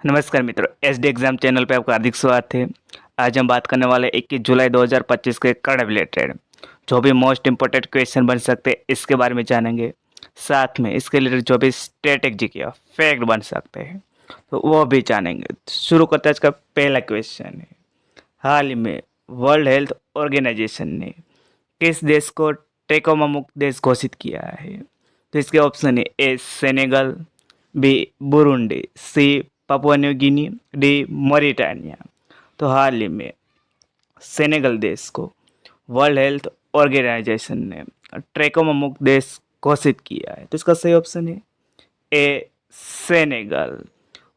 नमस्कार मित्रों, SD exam channel पे आपका हार्दिक स्वागत है। आज हम बात करने वाले 21 जुलाई 2025 के करंट रिलेटेड जो भी मोस्ट इम्पोर्टेंट क्वेश्चन बन सकते हैं इसके बारे में जानेंगे। साथ में इसके रिलेटेड जो भी स्ट्रेटेजी या फैक्ट बन सकते हैं तो वो भी जानेंगे। शुरू करते हैं। आज का पहला क्वेश्चन है, हाल ही में वर्ल्ड हेल्थ ऑर्गेनाइजेशन ने किस देश को ट्रैकोमा मुक्त देश घोषित किया है? तो इसके ऑप्शन है A Senegal, B Burundi, C Papua New Guinea, D Mauritania. तो हाल ही में सेनेगल देश को वर्ल्ड हेल्थ ऑर्गेनाइजेशन ने ट्रैकोमा मुक्त देश घोषित किया है। तो इसका सही ऑप्शन है ए सेनेगल।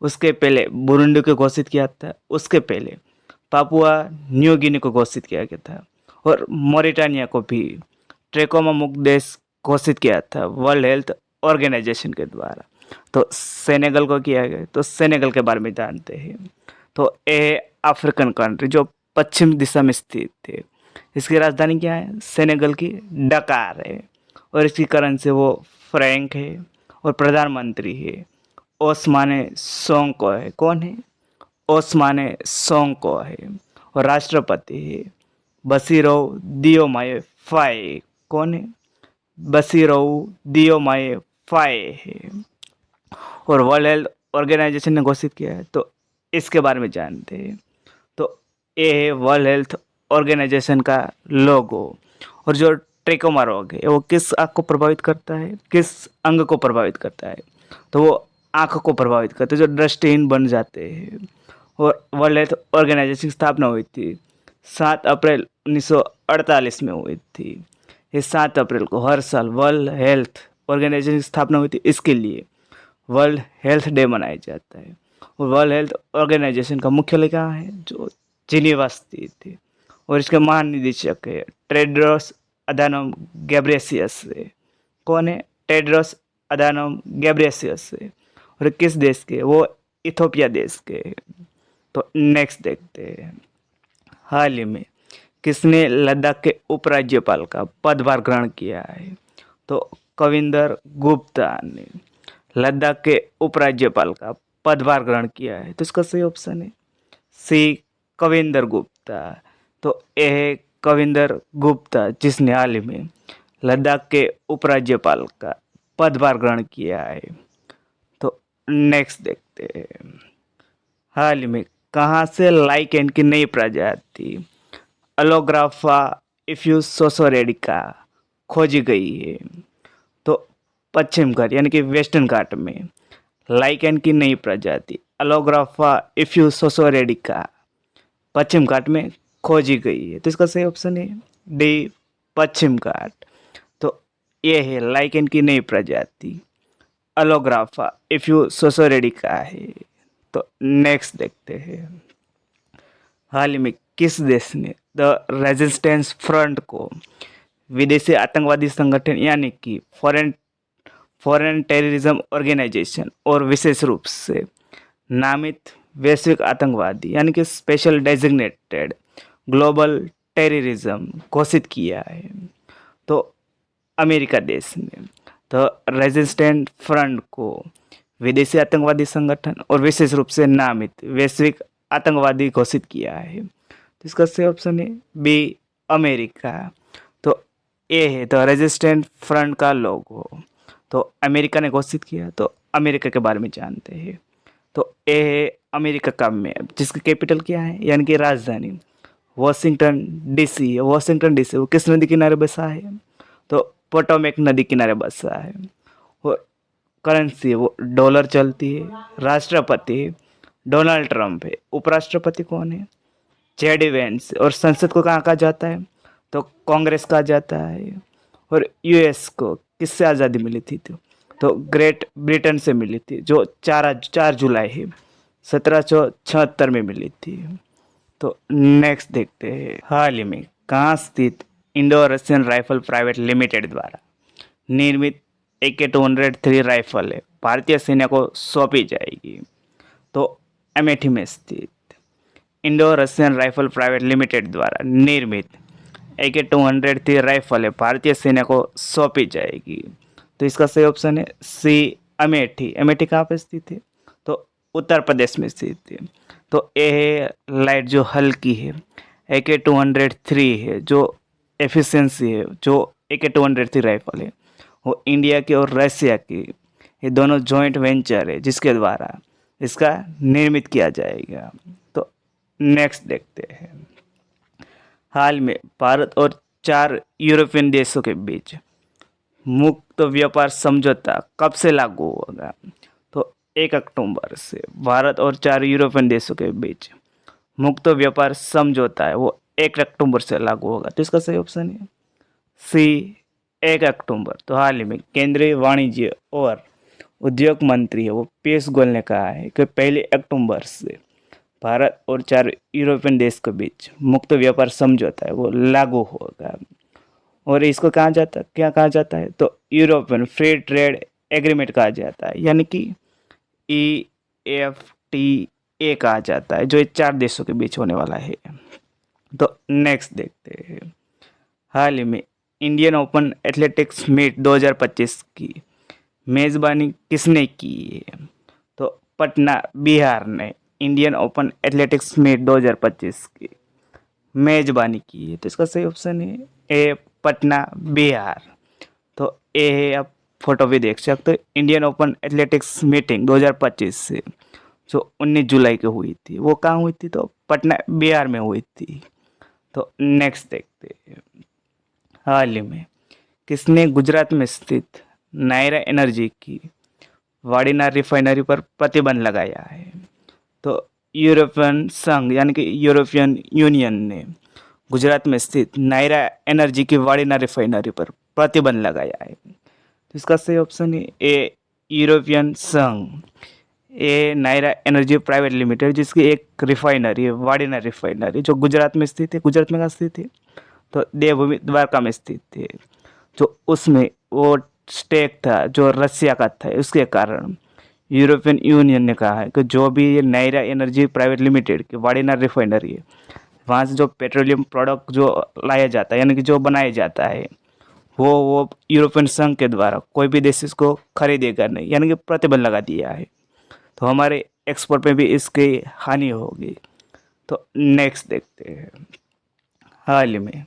उसके पहले बुरुंडी को घोषित किया था, उसके पहले पापुआ न्यू गिनी को घोषित किया गया था और मॉरिटानिया को भी ट्रैकोमा मुक्त देश घोषित किया था वर्ल्ड हेल्थ ऑर्गेनाइजेशन के द्वारा। तो सेनेगल को किया गया। तो सेनेगल के बारे में जानते हैं। तो ये अफ्रीकन कंट्री जो पश्चिम दिशा में स्थित है। इसकी राजधानी क्या है? सेनेगल की डकार है और इसकी करेंसी वो फ्रैंक है और प्रधानमंत्री है ओस्माने सोंको है। कौन है? ओस्माने सोंको है। और राष्ट्रपति है बसीरो दियोमाए फाए। कौन है? बसीरो दियोमाए फाए है। और वर्ल्ड हेल्थ ऑर्गेनाइजेशन ने घोषित किया है। तो इसके बारे में जानते हैं। तो ये है वर्ल्ड हेल्थ ऑर्गेनाइजेशन का लोगो। और जो ट्रैकोमा रोग है वो किस आँख को प्रभावित करता है, किस अंग को प्रभावित करता है? तो वो आँख को प्रभावित करता है, जो दृष्टिहीन बन जाते हैं। और वर्ल्ड हेल्थ ऑर्गेनाइजेशन की स्थापना हुई थी 7 अप्रैल 1948 में हुई थी। ये 7 अप्रैल को हर साल वर्ल्ड हेल्थ ऑर्गेनाइजेशन की स्थापना हुई थी। इसके लिए वर्ल्ड हेल्थ डे मनाया जाता है। और वर्ल्ड हेल्थ ऑर्गेनाइजेशन का मुख्यालय कहाँ है? जो जिनेवा स्थित है। और इसके महानिदेशक है टेड्रोस अधानोम गैब्रेसियस है। कौन है? टेड्रोस अधानोम गैब्रेसियस है। और किस देश के? वो इथोपिया देश के है। तो नेक्स्ट देखते हैं, हाल ही में किसने लद्दाख के उपराज्यपाल का पदभार ग्रहण किया है? तो कविंदर गुप्ता ने लद्दाख के उपराज्यपाल का पदभार ग्रहण किया है। तो इसका सही ऑप्शन है सी कविंदर गुप्ता। तो यह है कविंदर गुप्ता जिसने हाल ही में लद्दाख के उपराज्यपाल का पदभार ग्रहण किया है। तो नेक्स्ट देखते हैं, हाल ही में कहाँ से लाइकेन की नई प्रजाति अलोग्राफा इफ्यूसोसोरेडिका खोजी गई है? तो पश्चिम घाट यानी कि वेस्टर्न घाट में लाइकेन की नई प्रजाति अलोग्राफा इफ्यूसोसोरेडिका पश्चिम घाट में खोजी गई है। तो इसका सही ऑप्शन है डी पश्चिम घाट। तो ये है लाइकेन की नई प्रजाति अलोग्राफा इफ्यूसोसोरेडिका है। तो नेक्स्ट देखते हैं, हाल ही में किस देश ने द रेजिस्टेंस फ्रंट को विदेशी आतंकवादी संगठन यानी कि फॉरेन टेररिज्म ऑर्गेनाइजेशन और विशेष रूप से नामित वैश्विक आतंकवादी यानी कि स्पेशल डेजिग्नेटेड ग्लोबल टेररिज्म घोषित किया है? तो अमेरिका देश ने तो रेजिस्टेंट फ्रंट को विदेशी आतंकवादी संगठन और विशेष रूप से नामित वैश्विक आतंकवादी घोषित किया है। तो इसका सही ऑप्शन है बी अमेरिका। तो ये है तो रेजिस्टेंट फ्रंट का लोगो। तो अमेरिका ने घोषित किया। तो अमेरिका के बारे में जानते हैं। तो ये है अमेरिका का मैप जिसकी कैपिटल क्या है यानी कि राजधानी वॉशिंगटन डीसी है। वॉशिंगटन डीसी वो किस नदी किनारे बसा है? तो पोटोमेक नदी किनारे बसा है। और करेंसी वो डॉलर चलती है। राष्ट्रपति डोनाल्ड ट्रंप है। उपराष्ट्रपति कौन है? JD Vance. और संसद को कहाँ कहा जाता है? तो कांग्रेस कहा जाता है। और यूएस को किससे आज़ादी मिली थी? तो ग्रेट ब्रिटेन से मिली थी जो 4 जुलाई है 1776 में मिली थी। तो नेक्स्ट देखते हैं, हाल ही में कहाँ स्थित Indo Russian rifle private limited द्वारा निर्मित AK-203 राइफल है भारतीय सेना को सौंपी जाएगी? तो अमेठी में स्थित Indo Russian rifle private limited द्वारा निर्मित AK-203 राइफल है भारतीय सेना को सौंपी जाएगी। तो इसका सही ऑप्शन है सी अमेठी। अमेठी कहाँ पे स्थित है? तो उत्तर प्रदेश में स्थित है। तो ए है लाइट जो हल्की है, AK-203 है जो एफिशिएंसी है, जो AK-203 राइफल है वो इंडिया की और रशिया की ये दोनों जॉइंट वेंचर है जिसके द्वारा इसका निर्मित किया जाएगा। तो नेक्स्ट देखते हैं। हाल में भारत और 4 यूरोपियन देशों के बीच मुक्त व्यापार समझौता कब से लागू होगा? तो 1 अक्टूबर से भारत और 4 यूरोपियन देशों के बीच मुक्त व्यापार समझौता है वो 1 अक्टूबर से लागू होगा। तो इसका सही ऑप्शन है सी 1 अक्टूबर। तो हाल ही में केंद्रीय वाणिज्य और उद्योग मंत्री है वो पीयूष गोयल ने कहा है कि 1 अक्टूबर से भारत और 4 यूरोपियन देश के बीच मुक्त व्यापार समझौता है वो लागू होगा। और इसको क्या कहा जाता है? तो यूरोपियन फ्री ट्रेड एग्रीमेंट कहा जाता है, यानी कि EFTA कहा जाता है, जो ये 4 देशों के बीच होने वाला है। तो नेक्स्ट देखते हैं। हाल ही में इंडियन ओपन एथलेटिक्स मीट 2025 की मेज़बानी किसने की है? तो पटना बिहार ने इंडियन ओपन एथलेटिक्स मीट 2025 की मेज़बानी की है। तो इसका सही ऑप्शन है ए पटना बिहार। तो ए है, आप फोटो भी देख सकते हो, इंडियन ओपन एथलेटिक्स मीटिंग 2025 से जो 19 जुलाई को हुई थी वो कहाँ हुई थी? तो पटना बिहार में हुई थी। तो नेक्स्ट देखते हैं। हाल ही में किसने गुजरात में स्थित नायरा एनर्जी की वाड़ीनार रिफाइनरी पर प्रतिबंध लगाया है? तो यूरोपियन संघ यानी कि यूरोपियन यूनियन ने गुजरात में स्थित नायरा एनर्जी की वाड़ीनार रिफाइनरी पर प्रतिबंध लगाया है। तो इसका सही ऑप्शन है ए यूरोपियन संघ। ए नायरा एनर्जी प्राइवेट लिमिटेड जिसकी एक रिफाइनरी है वाड़ीनार रिफाइनरी जो गुजरात में स्थित है। गुजरात में कहाँ स्थित है? तो देवभूमि द्वारका में स्थित है। जो उसमें वो स्टेक था जो रसिया का था, उसके कारण यूरोपियन यूनियन ने कहा है कि जो भी ये नायरा एनर्जी प्राइवेट लिमिटेड की वाड़ीनार रिफाइनरी है वहाँ से जो पेट्रोलियम प्रोडक्ट जो लाया जाता है यानी कि जो बनाया जाता है वो यूरोपियन संघ के द्वारा कोई भी देश इसको खरीदेगा नहीं, यानी कि प्रतिबंध लगा दिया है। तो हमारे एक्सपोर्ट में भी इसकी हानि होगी। तो नेक्स्ट देखते हैं। हाल ही में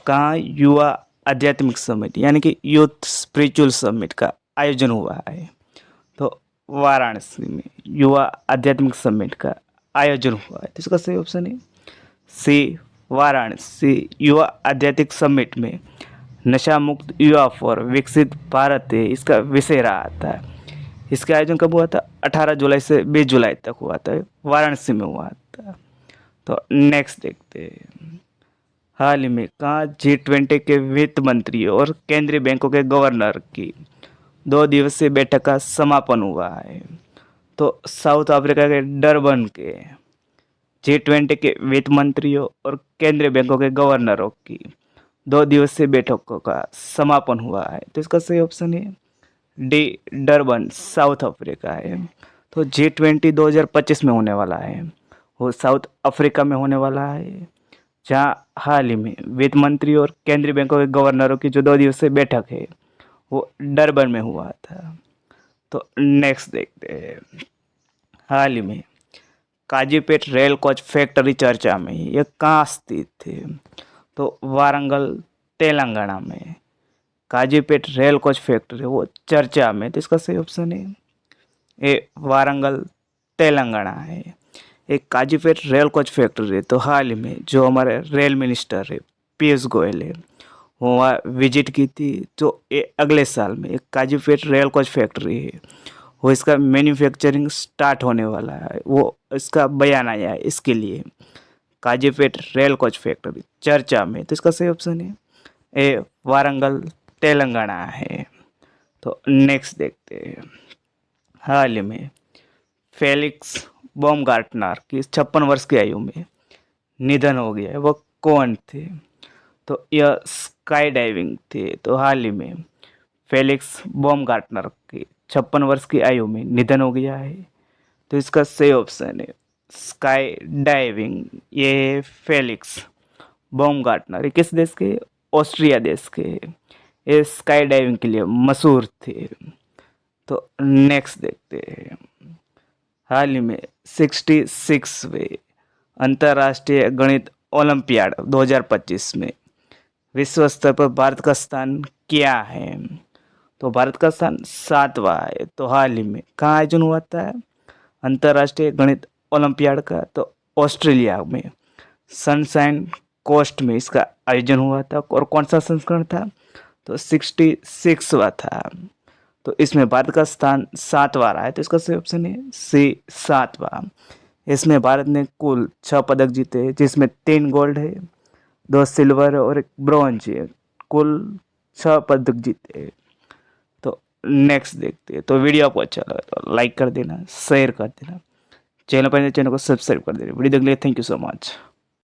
कहाँ युवा आध्यात्मिक समिट यानी कि यूथ स्पिरिचुअल समिट का आयोजन हुआ है? तो वाराणसी में युवा आध्यात्मिक समिट का आयोजन हुआ है। तो इसका सही ऑप्शन है सी वाराणसी युवा आध्यात्मिक समिट में नशा मुक्त युवा फॉर विकसित भारत है इसका विषय रहा था। इसका आयोजन कब हुआ था? 18 जुलाई से 20 जुलाई तक हुआ था, वाराणसी में हुआ था। तो नेक्स्ट देखते हैं। हाल ही में कहाँ G20 के वित्त मंत्रियों और केंद्रीय बैंकों के गवर्नर की 2 दिवसीय बैठक का समापन हुआ है? तो साउथ अफ्रीका के डरबन के G20 के वित्त मंत्रियों और केंद्रीय बैंकों के गवर्नरों की 2 दिवसीय बैठकों का समापन हुआ है। तो इसका सही ऑप्शन है डी डरबन, साउथ अफ्रीका है। तो G20 2025 में होने वाला है वो साउथ अफ्रीका में होने वाला है, जहाँ हाल ही में वित्त मंत्री और केंद्रीय बैंकों के गवर्नरों की जो 2 दिवसीय बैठक है वो डरबन में हुआ था। तो नेक्स्ट देखते हैं। हाल ही में काजीपेट रेल कोच फैक्ट्री चर्चा में, ये कहाँ स्थित है? तो वारंगल तेलंगाना में काजीपेट रेल कोच फैक्ट्री वो चर्चा में। तो इसका सही ऑप्शन है ए वारंगल तेलंगाना है। एक काजीपेट रेल कोच फैक्ट्री है। तो हाल ही में जो हमारे रेल मिनिस्टर है पीयूष गोयल है वो वहाँ विजिट की थी। तो ये अगले साल में एक काजीपेट रेल कोच फैक्ट्री है वो इसका मैन्युफैक्चरिंग स्टार्ट होने वाला है, वो इसका बयान आया है। इसके लिए काजीपेट रेल कोच फैक्ट्री चर्चा में। तो इसका सही ऑप्शन है ए वारंगल तेलंगाना है। तो नेक्स्ट देखते हैं। हाल ही में फेलिक्स बॉमगार्टनर की 56 वर्ष की आयु में निधन हो गया है, वो कौन थे? तो यह स्काई डाइविंग थे। तो हाल ही में फेलिक्स बॉमगार्टनर की 56 वर्ष की आयु में निधन हो गया है। तो इसका सही ऑप्शन है स्काई डाइविंग। ये फेलिक्स बॉमगार्टनर किस देश के? ऑस्ट्रिया देश के। ये स्काई डाइविंग के लिए मशहूर थे। तो नेक्स्ट देखते हैं। हाल ही में 66वें अंतर्राष्ट्रीय गणित ओलंपियाड 2025 में विश्व स्तर पर भारत का स्थान क्या है? तो भारत का स्थान 7वां है। तो हाल ही में कहाँ आयोजन हुआ था अंतर्राष्ट्रीय गणित ओलंपियाड का? तो ऑस्ट्रेलिया में सनशाइन कोस्ट में इसका आयोजन हुआ था। और कौन सा संस्करण था? तो 66वां था। तो इसमें भारत का स्थान 7वां रहा है। तो इसका सही ऑप्शन है सी 7वां। इसमें भारत ने कुल 6 पदक जीते हैं, जिसमें 3 गोल्ड है, 2 सिल्वर और 1 ब्रॉन्ज है। कुल 6 पदक जीते हैं। तो नेक्स्ट देखते हैं। तो वीडियो आपको अच्छा लगा तो लाइक कर देना, शेयर कर देना, चैनल पर चैनल को सब्सक्राइब कर देना। वीडियो देखने के लिए थैंक यू सो मच।